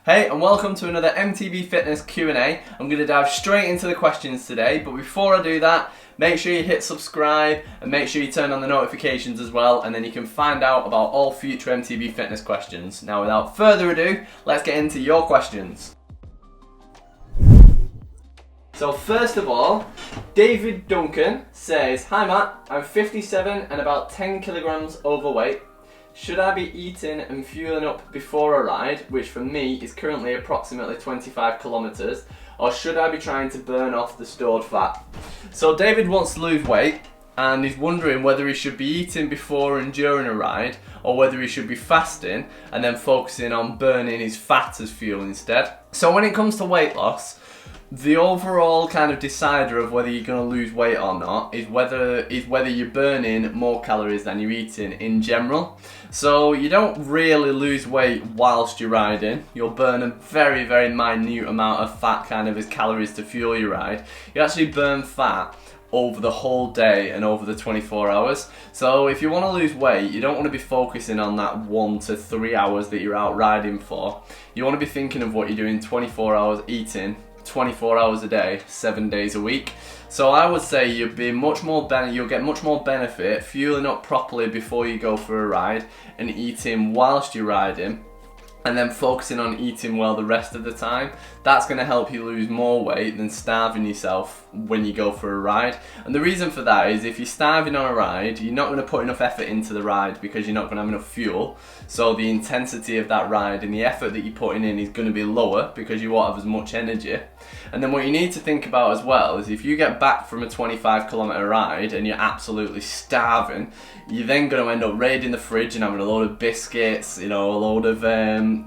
Hey, and welcome to another MTB Fitness Q&A. I'm going to dive straight into the questions today, but before I do that, make sure you hit subscribe and make sure you turn on the notifications as well, and then you can find out about all future MTB Fitness questions. Now, without further ado, let's get into your questions. So first of all, David Duncan says, "Hi Matt, I'm 57 and about 10 kilograms overweight. Should I be eating and fueling up before a ride, which for me is currently approximately 25 kilometers, or should I be trying to burn off the stored fat?" So David wants to lose weight and he's wondering whether he should be eating before and during a ride, or whether he should be fasting and then focusing on burning his fat as fuel instead. So when it comes to weight loss, the overall kind of decider of whether you're going to lose weight or not is whether you're burning more calories than you're eating in general. So you don't really lose weight whilst you're riding. You'll burn a very, very minute amount of fat kind of as calories to fuel your ride. You actually burn fat over the whole day and over the 24 hours. So if you want to lose weight, you don't want to be focusing on that 1 to 3 hours that you're out riding for. You want to be thinking of what you're doing 24 hours eating, 24 hours a day, 7 days a week. So I would say you'll get much more benefit fueling up properly before you go for a ride and eating whilst you're riding, and then focusing on eating well the rest of the time. That's going to help you lose more weight than starving yourself when you go for a ride. And the reason for that is if you're starving on a ride, you're not going to put enough effort into the ride because you're not going to have enough fuel. So the intensity of that ride and the effort that you're putting in is going to be lower because you won't have as much energy. And then what you need to think about as well is if you get back from a 25-kilometer ride and you're absolutely starving, you're then going to end up raiding the fridge and having a load of biscuits, a load of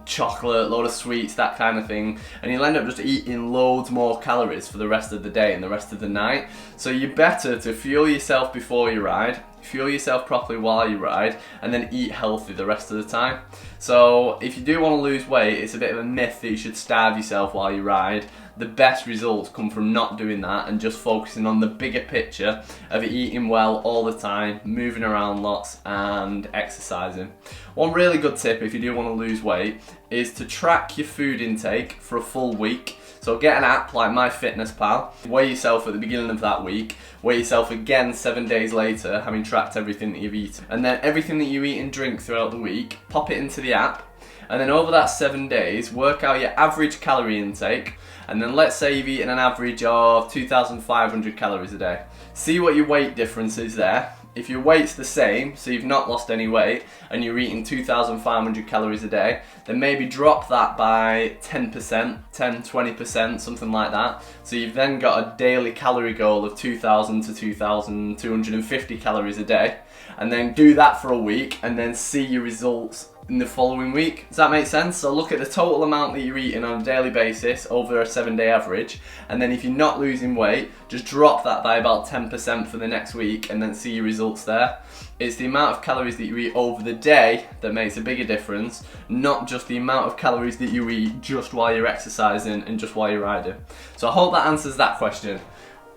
chocolate, a load of sweets, that kind of thing, and you'll end up just eating loads more calories for the rest of the day and the rest of the night. So you're better to fuel yourself before you ride, fuel yourself properly while you ride, and then eat healthy the rest of the time. So if you do want to lose weight, it's a bit of a myth that you should starve yourself while you ride. The best results come from not doing that and just focusing on the bigger picture of eating well all the time, moving around lots and exercising. One really good tip if you do want to lose weight is to track your food intake for a full week. So get an app like MyFitnessPal, weigh yourself at the beginning of that week, weigh yourself again 7 days later, having tracked everything that you've eaten. And then everything that you eat and drink throughout the week, pop it into the app, and then over that 7 days, work out your average calorie intake, and then let's say you've eaten an average of 2,500 calories a day. See what your weight difference is there. If your weight's the same, so you've not lost any weight, and you're eating 2,500 calories a day, then maybe drop that by 10%, 10, 20%, something like that. So you've then got a daily calorie goal of 2,000 to 2,250 calories a day, and then do that for a week, and then see your results in the following week. Does that make sense? So look at the total amount that you're eating on a daily basis over a 7-day average, and then if you're not losing weight, just drop that by about 10% for the next week and then see your results there. It's the amount of calories that you eat over the day that makes a bigger difference, not just the amount of calories that you eat just while you're exercising and just while you're riding. So I hope that answers that question.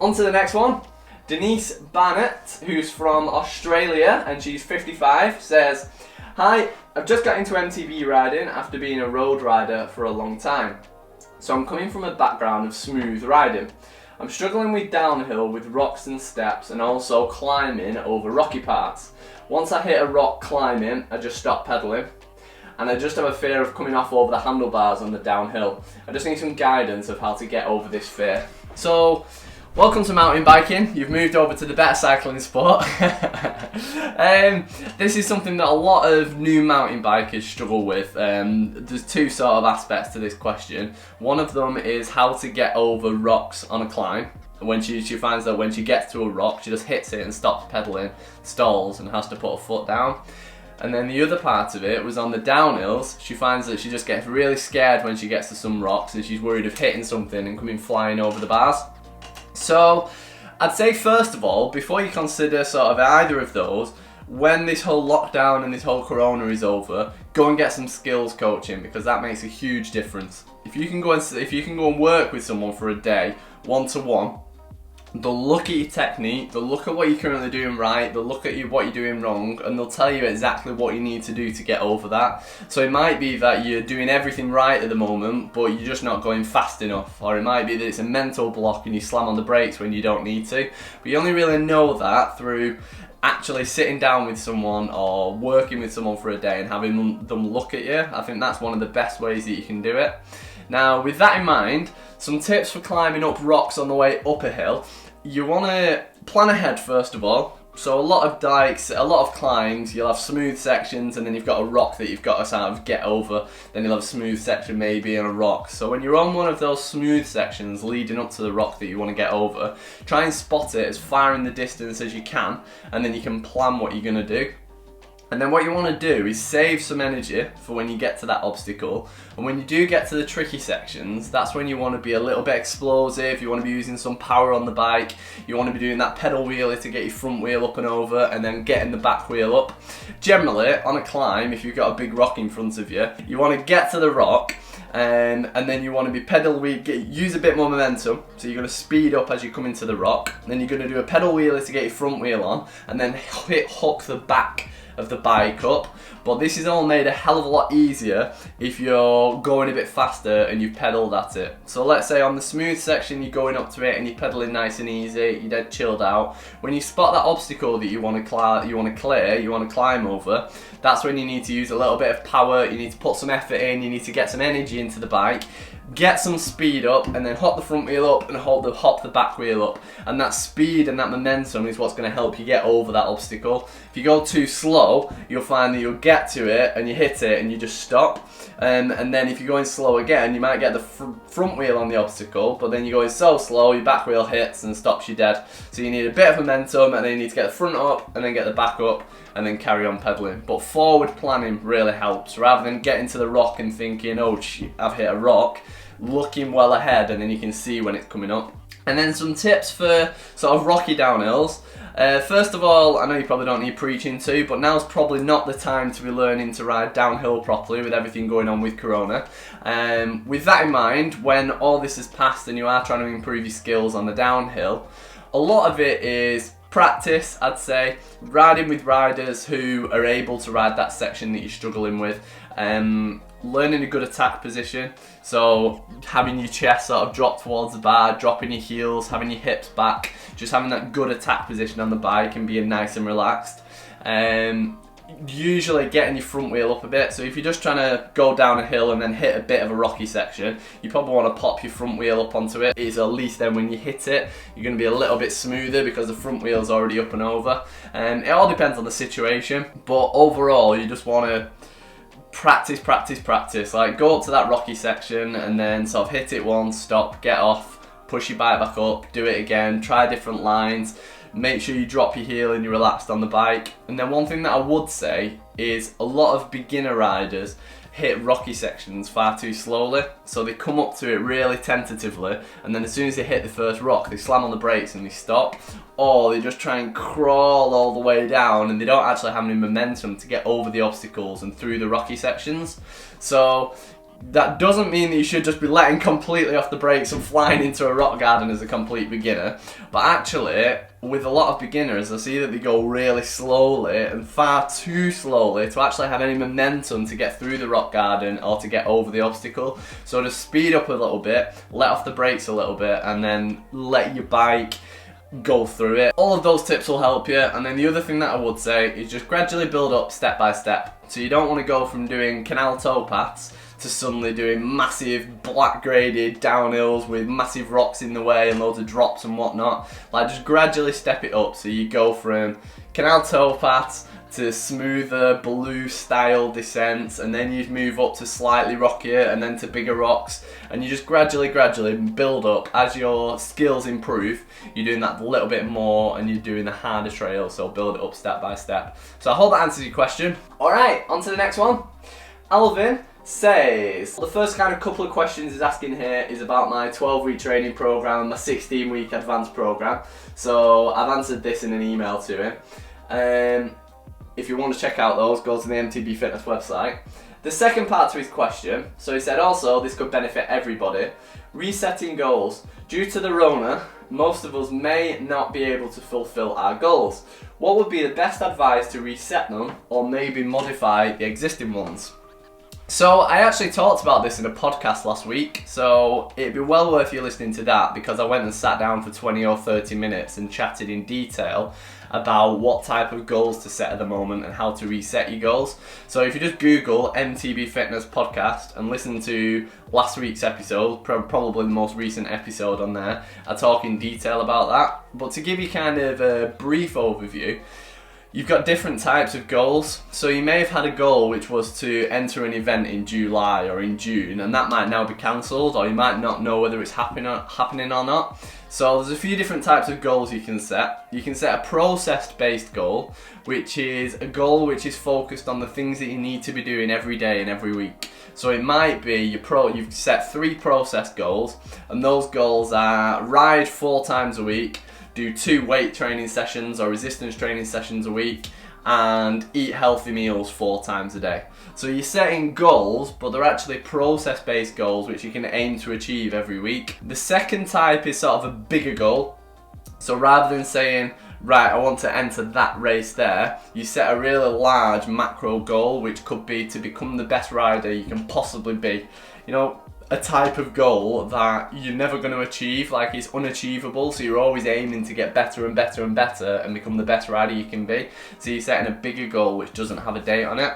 On to the next one. Denise Barnett, who's from Australia and she's 55, says, "Hi, I've just got into MTB riding after being a road rider for a long time. So I'm coming from a background of smooth riding. I'm struggling with downhill with rocks and steps and also climbing over rocky parts. Once I hit a rock climbing, I just stop pedaling. And I just have a fear of coming off over the handlebars on the downhill. I just need some guidance of how to get over this fear." So, welcome to mountain biking. You've moved over to the better cycling sport. This is something that a lot of new mountain bikers struggle with. There's two sort of aspects to this question. One of them is how to get over rocks on a climb. When she finds that when she gets to a rock, she just hits it and stops pedaling, stalls, and has to put her foot down. And then the other part of it was on the downhills. She finds that she just gets really scared when she gets to some rocks and she's worried of hitting something and coming flying over the bars. So I'd say first of all, before you consider sort of either of those, when this whole lockdown and this whole corona is over, go and get some skills coaching, because that makes a huge difference. If you can go and work with someone for a day, one-to-one, they'll look at your technique, they'll look at what you're currently doing right, they'll look at what you're doing wrong, and they'll tell you exactly what you need to do to get over that. So it might be that you're doing everything right at the moment, but you're just not going fast enough. Or it might be that it's a mental block and you slam on the brakes when you don't need to. But you only really know that through actually sitting down with someone or working with someone for a day and having them look at you. I think that's one of the best ways that you can do it. Now, with that in mind, some tips for climbing up rocks on the way up a hill. You want to plan ahead first of all. So a lot of dikes, a lot of climbs, you'll have smooth sections and then you've got a rock that you've got to sort of get over. Then you'll have a smooth section maybe and a rock. So when you're on one of those smooth sections leading up to the rock that you want to get over, try and spot it as far in the distance as you can, and then you can plan what you're going to do. And then what you want to do is save some energy for when you get to that obstacle. And when you do get to the tricky sections, that's when you want to be a little bit explosive, you want to be using some power on the bike, you want to be doing that pedal wheelie to get your front wheel up and over, and then getting the back wheel up. Generally, on a climb, if you've got a big rock in front of you, you want to get to the rock, and then you want to be use a bit more momentum, so you're going to speed up as you come into the rock, then you're going to do a pedal wheelie to get your front wheel on, and then hook the back of the bike up. But this is all made a hell of a lot easier if you're going a bit faster and you've pedalled at it. So let's say on the smooth section you're going up to it and you're pedaling nice and easy, you're dead chilled out. When you spot that obstacle that you want to clear, you want to climb over, that's when you need to use a little bit of power, you need to put some effort in, you need to get some energy into the bike, get some speed up, and then hop the front wheel up and hop the back wheel up. And that speed and that momentum is what's going to help you get over that obstacle. If you go too slow, you'll find that you'll get to it and you hit it and you just stop. And then if you're going slow again, you might get the front wheel on the obstacle, but then you're going so slow, your back wheel hits and stops you dead. So you need a bit of momentum, and then you need to get the front up and then get the back up and then carry on pedaling. But forward planning really helps, rather than getting to the rock and thinking, oh shit, I've hit a rock. Looking well ahead, and then you can see when it's coming up. And then some tips for sort of rocky downhills. First of all, I know you probably don't need preaching to, but now's probably not the time to be learning to ride downhill properly with everything going on with Corona. With that in mind, when all this has passed and you are trying to improve your skills on the downhill, a lot of it is practice, I'd say, riding with riders who are able to ride that section that you're struggling with. Learning a good attack position, so having your chest sort of drop towards the bar, dropping your heels, having your hips back, just having that good attack position on the bike and being nice and relaxed. Usually getting your front wheel up a bit, so if you're just trying to go down a hill and then hit a bit of a rocky section, you probably want to pop your front wheel up onto it. It's at least then when you hit it, you're going to be a little bit smoother because the front wheel's already up and over. It all depends on the situation, but overall you just want to practice, like go up to that rocky section and then sort of hit it once, stop, get off, push your bike back up, do it again, try different lines, make sure you drop your heel and you're relaxed on the bike. And then one thing that I would say is a lot of beginner riders hit rocky sections far too slowly, so they come up to it really tentatively, and then as soon as they hit the first rock they slam on the brakes and they stop, or they just try and crawl all the way down and they don't actually have any momentum to get over the obstacles and through the rocky sections. So that doesn't mean that you should just be letting completely off the brakes and flying into a rock garden as a complete beginner, but actually with a lot of beginners I see that they go really slowly and far too slowly to actually have any momentum to get through the rock garden or to get over the obstacle. So just speed up a little bit, let off the brakes a little bit, and then let your bike go through it. All of those tips will help you. And then the other thing that I would say is just gradually build up step by step. So you don't want to go from doing canal towpaths to suddenly doing massive black graded downhills with massive rocks in the way and loads of drops and whatnot. Like, just gradually step it up. So you go from canal towpaths to smoother blue style descents, and then you move up to slightly rockier and then to bigger rocks, and you just gradually build up. As your skills improve, you're doing that a little bit more and you're doing the harder trails, so build it up step by step. So I hope that answers your question. Alright, on to the next one. Alvin says, the first kind of couple of questions he's asking here is about my 12-week training program, my 16-week advanced program. So I've answered this in an email to him. if you want to check out those, go to the MTB Fitness website. The second part to his question, so he said also this could benefit everybody, resetting goals. Due to the Rona, most of us may not be able to fulfill our goals. What would be the best advice to reset them or maybe modify the existing ones? So I actually talked about this in a podcast last week, so it'd be well worth you listening to that, because I went and sat down for 20 or 30 minutes and chatted in detail about what type of goals to set at the moment and how to reset your goals. So if you just Google MTB Fitness podcast and listen to last week's episode, probably the most recent episode on there, I talk in detail about that. But to give you kind of a brief overview, you've got different types of goals. So you may have had a goal which was to enter an event in July or in June, and that might now be cancelled, or you might not know whether it's happening or not. So there's a few different types of goals you can set. You can set a process-based goal, which is a goal which is focused on the things that you need to be doing every day and every week. So it might be you've set 3 process goals, and those goals are ride 4 times a week, do 2 weight training sessions or resistance training sessions a week, and eat healthy meals 4 times a day. So you're setting goals, but they're actually process-based goals which you can aim to achieve every week. The second type is sort of a bigger goal. So rather than saying, right, I want to enter that race there, you set a really large macro goal, which could be to become the best rider you can possibly be. You know, a type of goal that you're never going to achieve, like it's unachievable, so you're always aiming to get better and better and better and become the best rider you can be. So you're setting a bigger goal which doesn't have a date on it.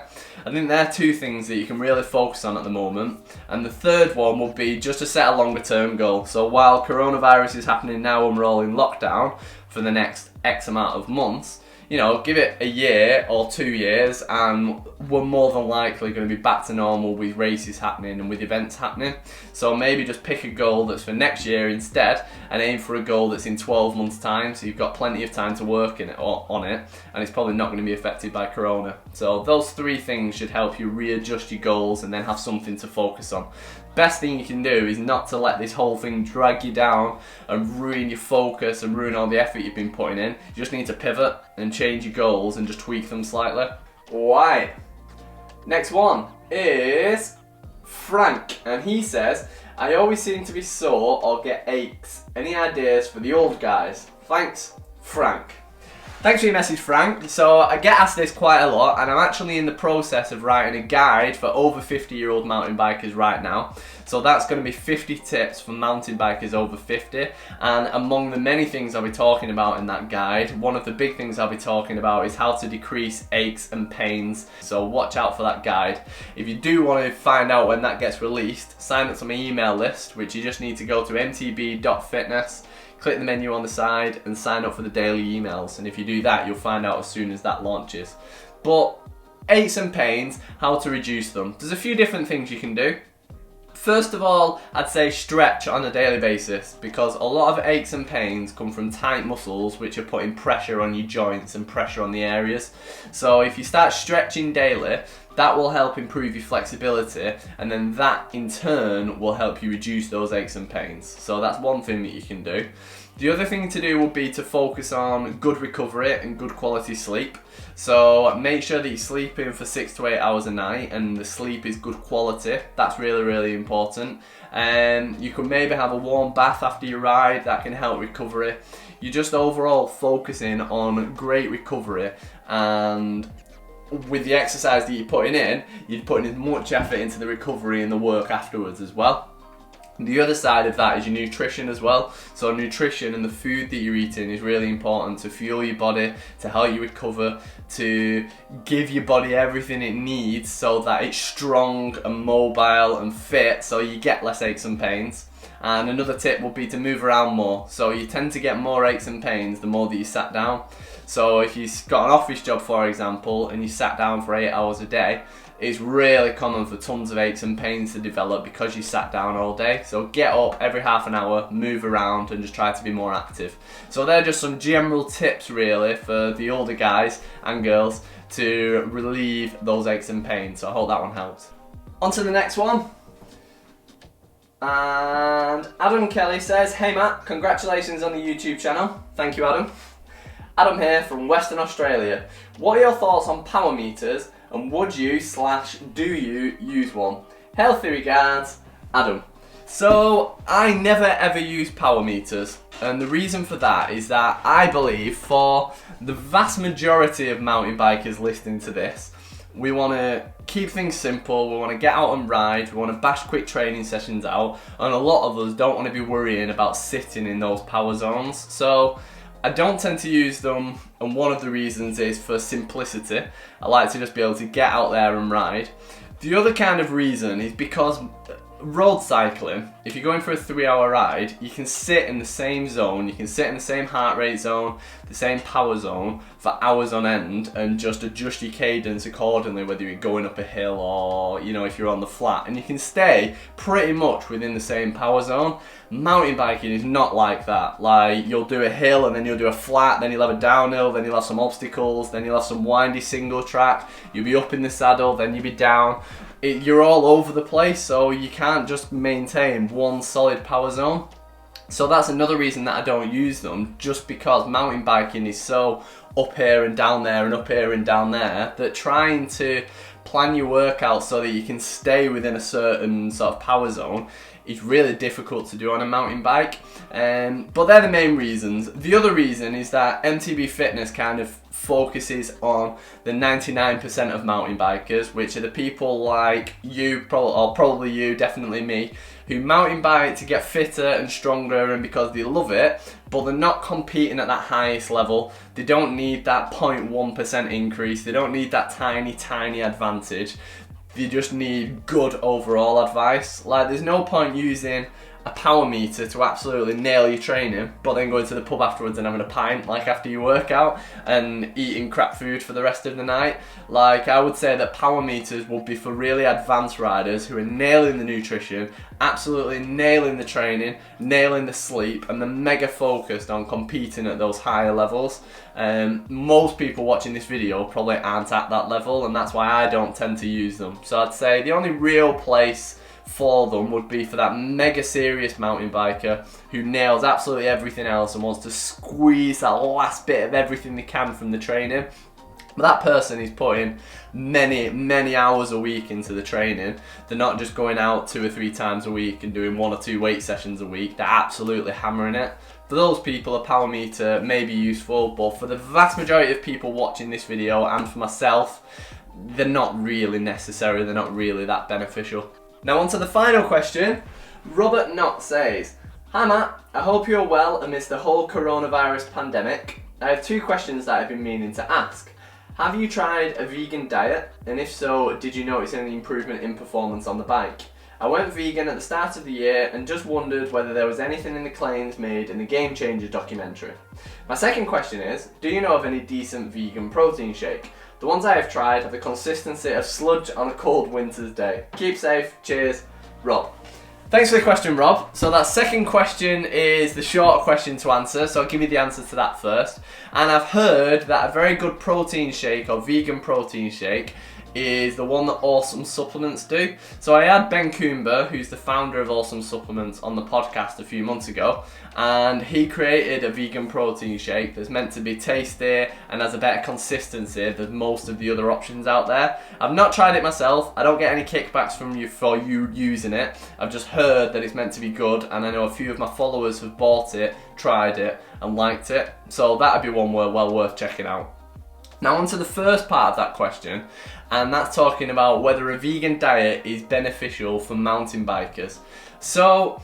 I think they're 2 things that you can really focus on at the moment. And the third one would be just to set a longer term goal. So while coronavirus is happening now and we're all in lockdown for the next X amount of months, you know, give it a year or 2 years and we're more than likely going to be back to normal with races happening and with events happening. So maybe just pick a goal that's for next year instead and aim for a goal that's in 12 months time, so you've got plenty of time to work on it, and it's probably not going to be affected by corona. So those 3 things should help you readjust your goals and then have something to focus on. Best thing you can do is not to let this whole thing drag you down and ruin your focus and ruin all the effort you've been putting in. You just need to pivot and change your goals and just tweak them slightly. Right. Next one is Frank, and he says, I always seem to be sore or get aches. Any ideas for the old guys? Thanks, Frank. Thanks for your message, Frank. So I get asked this quite a lot, and I'm actually in the process of writing a guide for over 50-year-old mountain bikers right now. So that's going to be 50 tips for mountain bikers over 50, and among the many things I'll be talking about in that guide, one of the big things I'll be talking about is how to decrease aches and pains. So watch out for that guide. If you do want to find out when that gets released, sign up to my email list, which you just need to go to mtb.fitness, click the menu on the side and sign up for the daily emails, and if you do that you'll find out as soon as that launches. But aches and pains, how to reduce them. There's a few different things you can do. First of all, I'd say stretch on a daily basis, because a lot of aches and pains come from tight muscles which are putting pressure on your joints and pressure on the areas. So if you start stretching daily, that will help improve your flexibility, and then that in turn will help you reduce those aches and pains. So that's one thing that you can do. The other thing to do would be to focus on good recovery and good quality sleep. So make sure that you're sleeping for 6 to 8 hours a night and the sleep is good quality. That's really, really important. And you can maybe have a warm bath after your ride, that can help recovery. You're just overall focusing on great recovery, and with the exercise that you're putting in, you're putting as much effort into the recovery and the work afterwards as well. The other side of that is your nutrition as well. So nutrition and the food that you're eating is really important to fuel your body, to help you recover, to give your body everything it needs so that it's strong and mobile and fit, so you get less aches and pains. And another tip would be to move around more. So you tend to get more aches and pains the more that you sat down. So if you've got an office job, for example, and you sat down for 8 hours a day, it's really common for tons of aches and pains to develop because you sat down all day. So get up every half an hour, move around, and just try to be more active. So they're just some general tips really for the older guys and girls to relieve those aches and pains. So I hope that one helps. On to the next one. And Adam Kelly says, hey Matt, congratulations on the YouTube channel. Thank you, Adam. Adam here from Western Australia. What are your thoughts on power meters and would you/do you use one? Healthy regards, Adam. So I never ever use power meters, and the reason for that is that I believe for the vast majority of mountain bikers listening to this, we want to keep things simple, we want to get out and ride, we want to bash quick training sessions out, and a lot of us don't want to be worrying about sitting in those power zones. So I don't tend to use them, and one of the reasons is for simplicity. I like to just be able to get out there and ride. The other kind of reason is because road cycling, if you're going for a 3-hour ride, you can sit in the same zone, you can sit in the same heart rate zone, the same power zone for hours on end and just adjust your cadence accordingly, whether you're going up a hill or, you know, if you're on the flat, and you can stay pretty much within the same power zone. Mountain biking is not like that. Like, you'll do a hill and then you'll do a flat, then you'll have a downhill, then you'll have some obstacles, then you'll have some windy single track, you'll be up in the saddle, then you'll be down. You're all over the place, so you can't just maintain one solid power zone. So that's another reason that I don't use them, just because mountain biking is so up here and down there and up here and down there, that trying to plan your workout so that you can stay within a certain sort of power zone is really difficult to do on a mountain bike. But they're the main reasons. The other reason is that MTB Fitness kind of focuses on the 99% of mountain bikers, which are the people like you, probably you, definitely me, who mountain bike to get fitter and stronger and because they love it, but they're not competing at that highest level. They don't need that 0.1% increase, they don't need that tiny advantage. They just need good overall advice. Like, there's no point using a power meter to absolutely nail your training, but then going to the pub afterwards and having a pint, like after your workout, and eating crap food for the rest of the night. Like, I would say that power meters would be for really advanced riders who are nailing the nutrition, absolutely nailing the training, nailing the sleep, and they're mega focused on competing at those higher levels. Most people watching this video probably aren't at that level, and that's why I don't tend to use them. So I'd say the only real place for them would be for that mega serious mountain biker who nails absolutely everything else and wants to squeeze that last bit of everything they can from the training. But that person is putting many hours a week into the training. They're not just going out 2 or 3 times a week and doing 1 or 2 weight sessions a week. They're absolutely hammering it. For those people, a power meter may be useful, but for the vast majority of people watching this video, and for myself, they're not really necessary, they're not really that beneficial. Now on to the final question. Robert Knott says, "Hi Matt, I hope you're well amidst the whole coronavirus pandemic. I have 2 questions that I've been meaning to ask. Have you tried a vegan diet? And if so, did you notice any improvement in performance on the bike? I went vegan at the start of the year and just wondered whether there was anything in the claims made in the Game Changer documentary. My second question is, do you know of any decent vegan protein shake? The ones I have tried have the consistency of sludge on a cold winter's day. Keep safe, cheers, Rob." Thanks for the question, Rob. So that second question is the shorter question to answer, so I'll give you the answer to that first. And I've heard that a very good protein shake, or vegan protein shake, is the one that Awesome Supplements do. So I had Ben Coomber, who's the founder of Awesome Supplements, on the podcast a few months ago, and he created a vegan protein shake that's meant to be tasty and has a better consistency than most of the other options out there. I've not tried it myself, I don't get any kickbacks from you for you using it. I've just heard that it's meant to be good, and I know a few of my followers have bought it, tried it, and liked it. So that'd be one well worth checking out. Now on to the first part of that question, and that's talking about whether a vegan diet is beneficial for mountain bikers. So,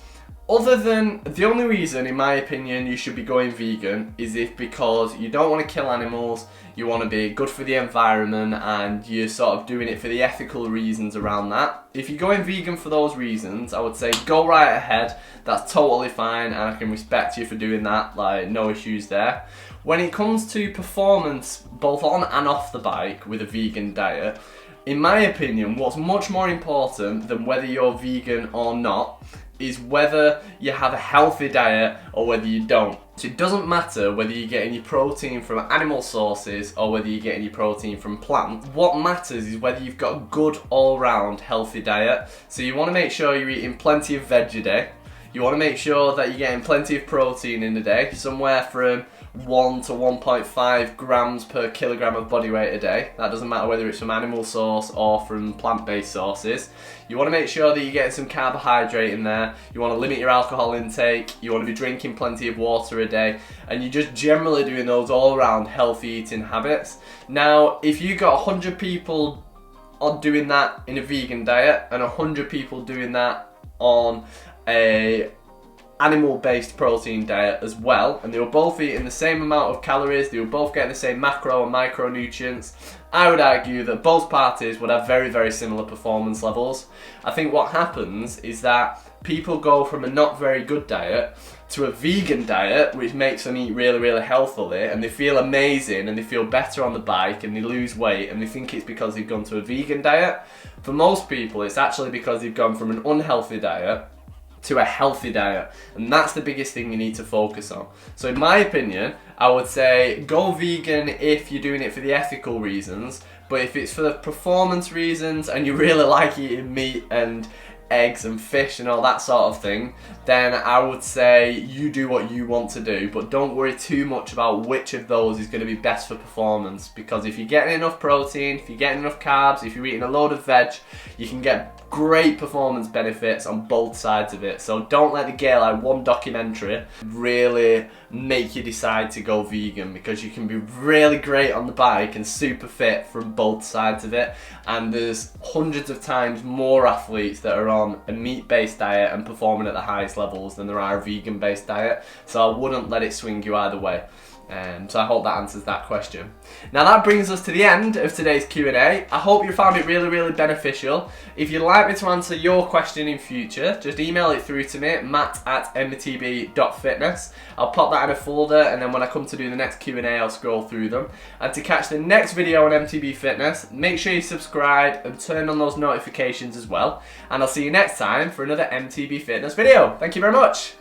other than, the only reason in my opinion you should be going vegan is if because you don't want to kill animals, you want to be good for the environment, and you're sort of doing it for the ethical reasons around that. If you're going vegan for those reasons, I would say go right ahead, that's totally fine, and I can respect you for doing that, like no issues there. When it comes to performance, both on and off the bike with a vegan diet, in my opinion, what's much more important than whether you're vegan or not is whether you have a healthy diet or whether you don't. So it doesn't matter whether you're getting your protein from animal sources or whether you're getting your protein from plants. What matters is whether you've got a good all-round healthy diet. So you want to make sure you're eating plenty of veg a day. You want to make sure that you're getting plenty of protein in a day, somewhere from 1 to 1.5 grams per kilogram of body weight a day. That doesn't matter whether it's from animal source or from plant-based sources. You want to make sure that you're getting some carbohydrate in there. You want to limit your alcohol intake. You want to be drinking plenty of water a day, and you're just generally doing those all-around healthy eating habits. Now, if you got 100 people on doing that in a vegan diet and 100 people doing that on a animal-based protein diet as well, and they were both eating the same amount of calories, they were both getting the same macro and micronutrients, I would argue that both parties would have very, very similar performance levels. I think what happens is that people go from a not very good diet to a vegan diet, which makes them eat really, really healthily, and they feel amazing and they feel better on the bike and they lose weight, and they think it's because they've gone to a vegan diet. For most people, it's actually because they've gone from an unhealthy diet to a healthy diet, and that's the biggest thing you need to focus on. So in my opinion, I would say go vegan if you're doing it for the ethical reasons, but if it's for the performance reasons and you really like eating meat and eggs and fish and all that sort of thing, then I would say you do what you want to do, but don't worry too much about which of those is going to be best for performance, because if you're getting enough protein, if you're getting enough carbs, if you're eating a load of veg, you can get great performance benefits on both sides of it. So don't let the Gale one documentary really make you decide to go vegan, because you can be really great on the bike and super fit from both sides of it, and there's hundreds of times more athletes that are on a meat-based diet and performing at the highest levels than there are a vegan-based diet, so I wouldn't let it swing you either way. So I hope that answers that question. Now that brings us to the end of today's Q&A. I hope you found it really, really beneficial. If you'd like me to answer your question in future, just email it through to me, matt@mtb.fitness. I'll pop that in a folder, and then when I come to do the next Q&A, I'll scroll through them. And to catch the next video on MTB Fitness, make sure you subscribe and turn on those notifications as well. And I'll see you next time for another MTB Fitness video. Thank you very much.